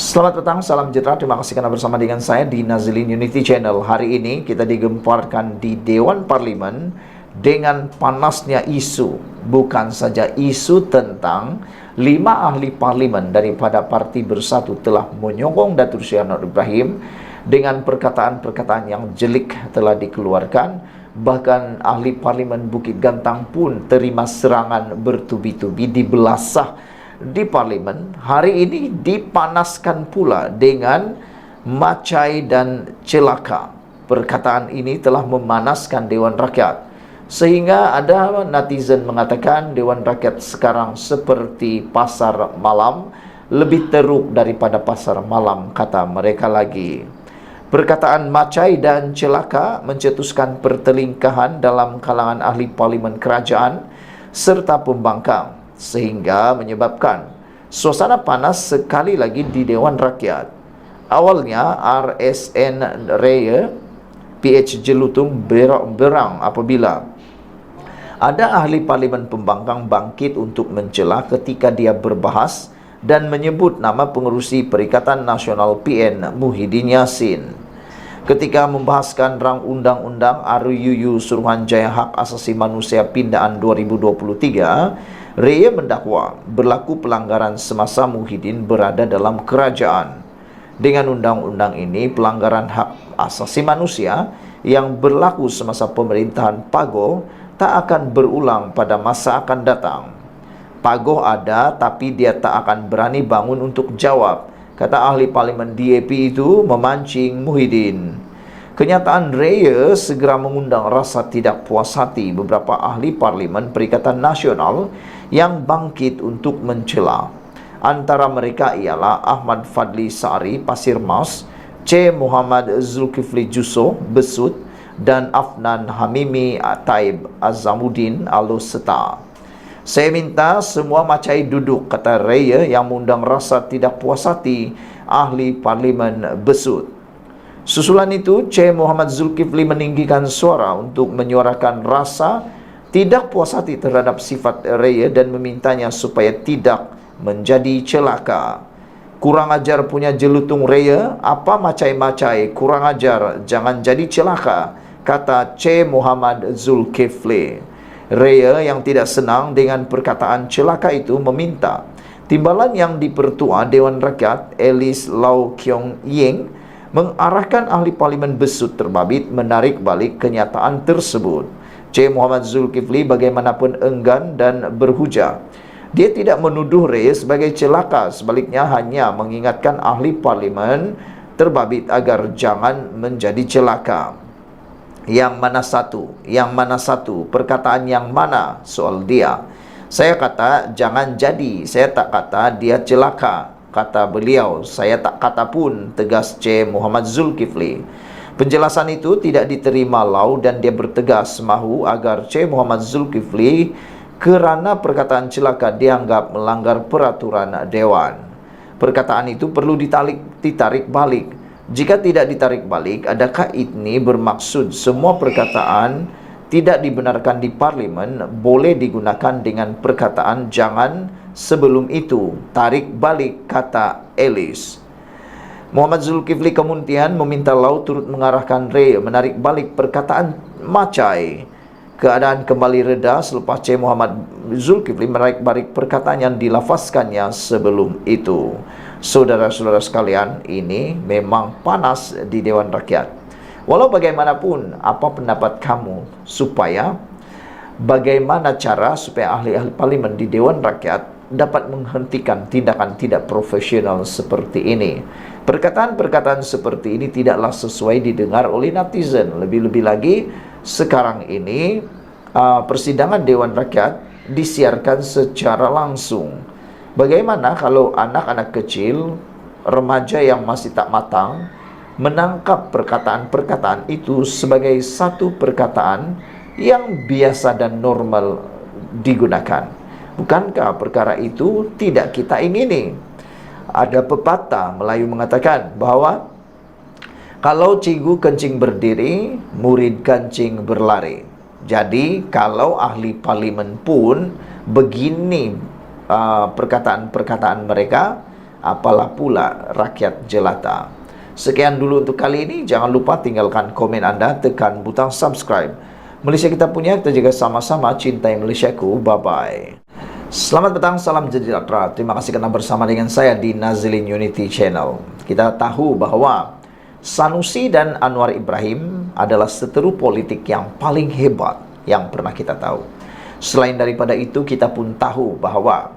Selamat petang, salam sejahtera. Terima kasih karena bersama dengan saya di Nazilin Unity Channel. Hari ini kita digemparkan di Dewan Parlimen dengan panasnya isu. Bukan saja isu tentang 5 ahli parlimen daripada Parti Bersatu telah menyokong Datuk Seri Anwar Ibrahim dengan perkataan-perkataan yang jelik telah dikeluarkan. Bahkan ahli parlimen Bukit Gantang pun terima serangan bertubi-tubi, dibelasah di parlimen. Hari ini dipanaskan pula dengan macai dan celaka. Perkataan ini telah memanaskan Dewan Rakyat, sehingga ada netizen mengatakan Dewan Rakyat sekarang seperti pasar malam, lebih teruk daripada pasar malam, kata mereka lagi. Perkataan macai dan celaka mencetuskan pertelingkahan dalam kalangan ahli parlimen kerajaan serta pembangkang, sehingga menyebabkan suasana panas sekali lagi di Dewan Rakyat. Awalnya RSN Raya PH Jelutung berang apabila ada ahli parlimen pembangkang bangkit untuk mencela ketika dia berbahas dan menyebut nama pengerusi Perikatan Nasional PN Muhyiddin Yassin. Ketika membahaskan rang undang-undang RUU Suruhanjaya Hak Asasi Manusia Pindaan 2023, Raya mendakwa berlaku pelanggaran semasa Muhyiddin berada dalam kerajaan. Dengan undang-undang ini, pelanggaran hak asasi manusia yang berlaku semasa pemerintahan Pagoh tak akan berulang pada masa akan datang. Pagoh ada, tapi dia tak akan berani bangun untuk jawab, kata ahli parlimen DAP itu memancing Muhyiddin. Kenyataan Raya segera mengundang rasa tidak puas hati beberapa ahli parlimen Perikatan Nasional yang bangkit untuk mencela. Antara mereka ialah Ahmad Fadli Sari Pasir Mas, C. Muhammad Zulkifli Jusoh Besut, dan Afnan Hamimi Taib Azamuddin Aloseta. Saya minta semua macai duduk, kata Raya yang mengundang rasa tidak puas hati ahli parlimen Besut. Susulan itu, C. Muhammad Zulkifli meninggikan suara untuk menyuarakan rasa tidak puas hati terhadap sifat Raya dan memintanya supaya tidak menjadi celaka. Kurang ajar punya Jelutung Raya, apa macai-macai, kurang ajar, jangan jadi celaka, kata C. Muhammad Zulkifli. Raya yang tidak senang dengan perkataan celaka itu meminta timbalan yang dipertua Dewan Rakyat Elis Lau Kiong Ying mengarahkan ahli parlimen Besut terbabit menarik balik kenyataan tersebut. C. Muhammad Zulkifli bagaimanapun enggan dan berhujah. Dia tidak menuduh Raya sebagai celaka, sebaliknya hanya mengingatkan ahli parlimen terbabit agar jangan menjadi celaka. Yang mana satu? Yang mana satu? Perkataan yang mana? Soal dia. Saya kata jangan jadi, saya tak kata dia celaka, kata beliau. Saya tak kata pun, tegas C. Muhammad Zulkifli. Penjelasan itu tidak diterima Lau dan dia bertegas mahu agar C. Muhammad Zulkifli kerana perkataan celaka dianggap melanggar peraturan Dewan. Perkataan itu perlu ditarik balik. Jika tidak ditarik balik, adakah ini bermaksud semua perkataan tidak dibenarkan di parlimen boleh digunakan dengan perkataan jangan sebelum itu? Tarik balik, kata Elis. Muhammad Zulkifli kemudian meminta Lau turut mengarahkan Raya menarik balik perkataan macai. Keadaan kembali reda selepas C. Muhammad Zulkifli menarik balik perkataan yang dilafazkannya sebelum itu. Saudara-saudara sekalian, ini memang panas di Dewan Rakyat. Walau bagaimanapun, apa pendapat kamu bagaimana cara supaya ahli-ahli parlimen di Dewan Rakyat dapat menghentikan tindakan tidak profesional seperti ini? Perkataan-perkataan seperti ini tidaklah sesuai didengar oleh netizen. Lebih-lebih lagi, sekarang ini persidangan Dewan Rakyat disiarkan secara langsung. Bagaimana kalau anak-anak kecil, remaja yang masih tak matang, menangkap perkataan-perkataan itu sebagai satu perkataan yang biasa dan normal digunakan? Bukankah perkara itu tidak kita ingini? Ada pepatah Melayu mengatakan bahwa kalau cikgu kencing berdiri, murid kencing berlari. Jadi kalau ahli parlimen pun begini perkataan-perkataan mereka, apalah pula rakyat jelata. Sekian dulu untuk kali ini. Jangan lupa tinggalkan komen Anda, tekan butang subscribe. Malaysia kita punya, kita jaga sama-sama, cintai Malaysiaku. Bye-bye. Selamat petang, salam sejahtera. Terima kasih kerana bersama dengan saya di Nazilin Unity Channel. Kita tahu bahawa Sanusi dan Anwar Ibrahim adalah seteru politik yang paling hebat yang pernah kita tahu. Selain daripada itu, kita pun tahu bahawa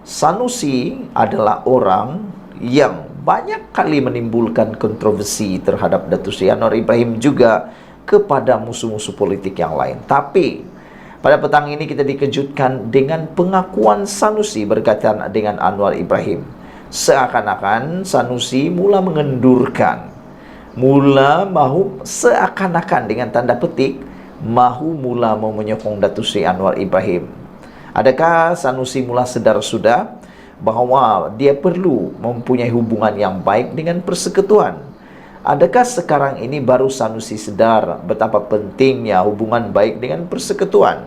Sanusi adalah orang yang banyak kali menimbulkan kontroversi terhadap Datuk Seri Anwar Ibrahim juga kepada musuh-musuh politik yang lain. Tapi pada petang ini kita dikejutkan dengan pengakuan Sanusi berkaitan dengan Anwar Ibrahim. Seakan-akan Sanusi mula mengendurkan, seakan-akan dengan tanda petik mula menyokong Datuk Seri Anwar Ibrahim. Adakah Sanusi mula sedar sudah bahawa dia perlu mempunyai hubungan yang baik dengan persekutuan? Adakah sekarang ini baru Sanusi sedar betapa pentingnya hubungan baik dengan persekutuan?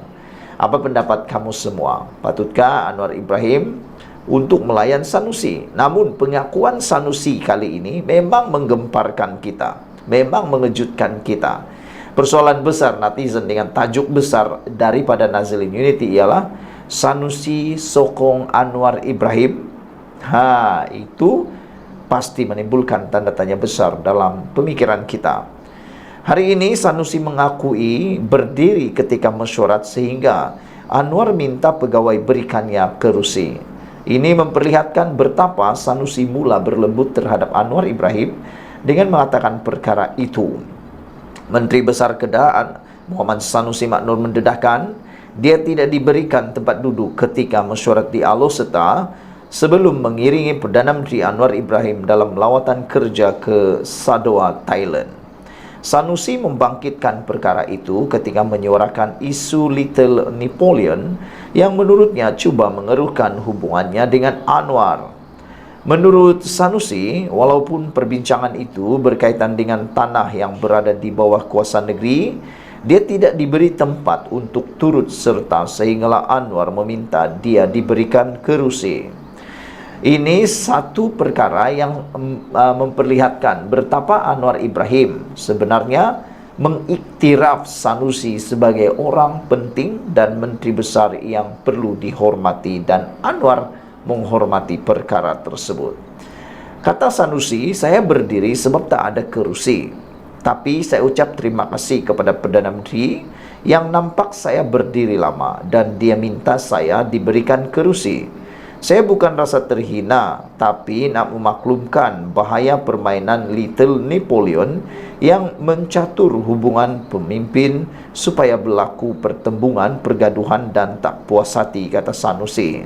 Apa pendapat kamu semua? Patutkah Anwar Ibrahim untuk melayan Sanusi? Namun pengakuan Sanusi kali ini memang menggemparkan kita, memang mengejutkan kita. Persoalan besar netizen dengan tajuk besar daripada Nazilin Unity ialah Sanusi sokong Anwar Ibrahim. Itu pasti menimbulkan tanda tanya besar dalam pemikiran kita. Hari ini Sanusi mengakui berdiri ketika mesyuarat sehingga Anwar minta pegawai berikannya kerusi. Ini memperlihatkan betapa Sanusi mula berlembut terhadap Anwar Ibrahim dengan mengatakan perkara itu. Menteri Besar Kedah Muhammad Sanusi Maknur mendedahkan dia tidak diberikan tempat duduk ketika mesyuarat di Alor Setar sebelum mengiringi Perdana Menteri Anwar Ibrahim dalam lawatan kerja ke Sadoa, Thailand. Sanusi membangkitkan perkara itu ketika menyuarakan isu Little Napoleon yang menurutnya cuba mengeruhkan hubungannya dengan Anwar. Menurut Sanusi, walaupun perbincangan itu berkaitan dengan tanah yang berada di bawah kuasa negeri, dia tidak diberi tempat untuk turut serta sehinggalah Anwar meminta dia diberikan kerusi. Ini satu perkara yang memperlihatkan betapa Anwar Ibrahim sebenarnya mengiktiraf Sanusi sebagai orang penting dan menteri besar yang perlu dihormati, dan Anwar menghormati perkara tersebut. Kata Sanusi, saya berdiri sebab tak ada kerusi. Tapi saya ucap terima kasih kepada Perdana Menteri yang nampak saya berdiri lama dan dia minta saya diberikan kerusi. Saya bukan rasa terhina, tapi nak memaklumkan bahaya permainan Little Napoleon yang mencatur hubungan pemimpin supaya berlaku pertembungan, pergaduhan dan tak puas hati, kata Sanusi.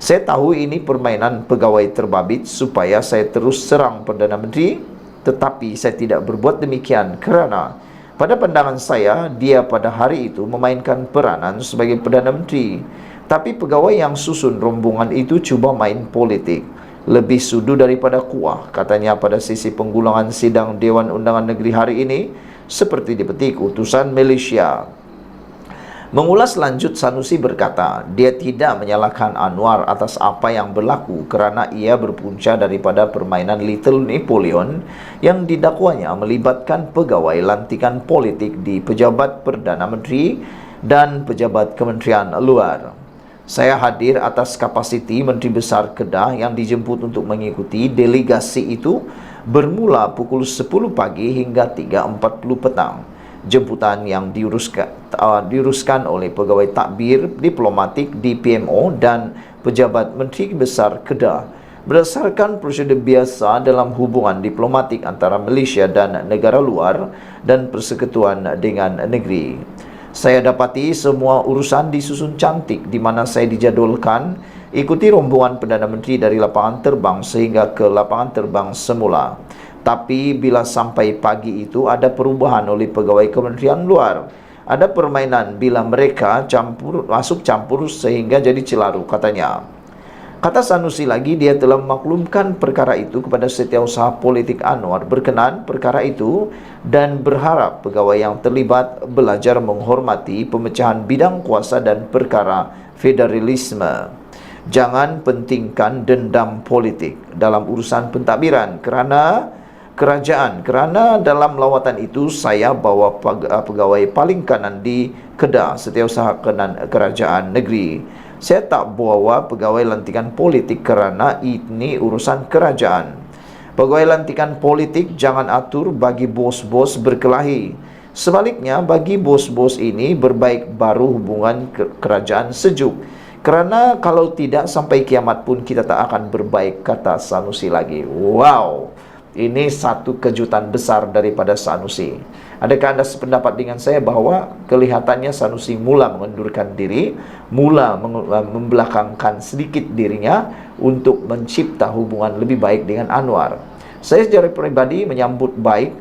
Saya tahu ini permainan pegawai terbabit supaya saya terus serang Perdana Menteri, tetapi saya tidak berbuat demikian kerana pada pandangan saya dia pada hari itu memainkan peranan sebagai Perdana Menteri. Tapi pegawai yang susun rombongan itu cuba main politik. Lebih sudu daripada kuah, katanya pada sisi penggulangan sidang Dewan Undangan Negeri hari ini, seperti dipetik utusan Malaysia. Mengulas lanjut, Sanusi berkata, dia tidak menyalahkan Anwar atas apa yang berlaku kerana ia berpunca daripada permainan Little Napoleon yang didakwanya melibatkan pegawai lantikan politik di pejabat Perdana Menteri dan pejabat Kementerian Luar. Saya hadir atas kapasiti Menteri Besar Kedah yang dijemput untuk mengikuti delegasi itu bermula pukul 10 pagi hingga 3.40 petang. Jemputan yang diuruskan oleh pegawai takbir diplomatik di PMO dan pejabat Menteri Besar Kedah berdasarkan prosedur biasa dalam hubungan diplomatik antara Malaysia dan negara luar dan persekutuan dengan negeri. Saya dapati semua urusan disusun cantik di mana saya dijadualkan ikuti rombongan Perdana Menteri dari lapangan terbang sehingga ke lapangan terbang semula. Tapi bila sampai pagi itu ada perubahan oleh pegawai Kementerian Luar. Ada permainan bila mereka masuk campur sehingga jadi celaru, katanya. Kata Sanusi lagi, dia telah memaklumkan perkara itu kepada setiausaha politik Anwar berkenan perkara itu dan berharap pegawai yang terlibat belajar menghormati pemecahan bidang kuasa dan perkara federalisme. Jangan pentingkan dendam politik dalam urusan pentadbiran kerana dalam lawatan itu saya bawa pegawai paling kanan di Kedah, Setiausaha Kerajaan Negeri. Saya tak bawa pegawai lantikan politik kerana ini urusan kerajaan. Pegawai lantikan politik jangan atur bagi bos-bos berkelahi. Sebaliknya, bagi bos-bos ini berbaik baru hubungan kerajaan sejuk. Kerana kalau tidak sampai kiamat pun kita tak akan berbaik, kata Sanusi lagi. Wow, ini satu kejutan besar daripada Sanusi. Adakah anda sependapat dengan saya bahawa kelihatannya Sanusi mula mengundurkan diri, mula membelakangkan sedikit dirinya untuk mencipta hubungan lebih baik dengan Anwar? Saya secara pribadi menyambut baik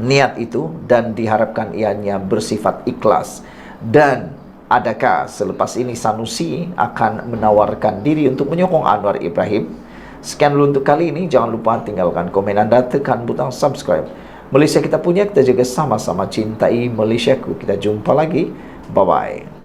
niat itu dan diharapkan ianya bersifat ikhlas. Dan adakah selepas ini Sanusi akan menawarkan diri untuk menyokong Anwar Ibrahim? Sekian dulu untuk kali ini. Jangan lupa tinggalkan komen anda, tekan butang subscribe. Malaysia kita punya, kita juga sama-sama cintai Malaysiaku. Kita jumpa lagi. Bye-bye.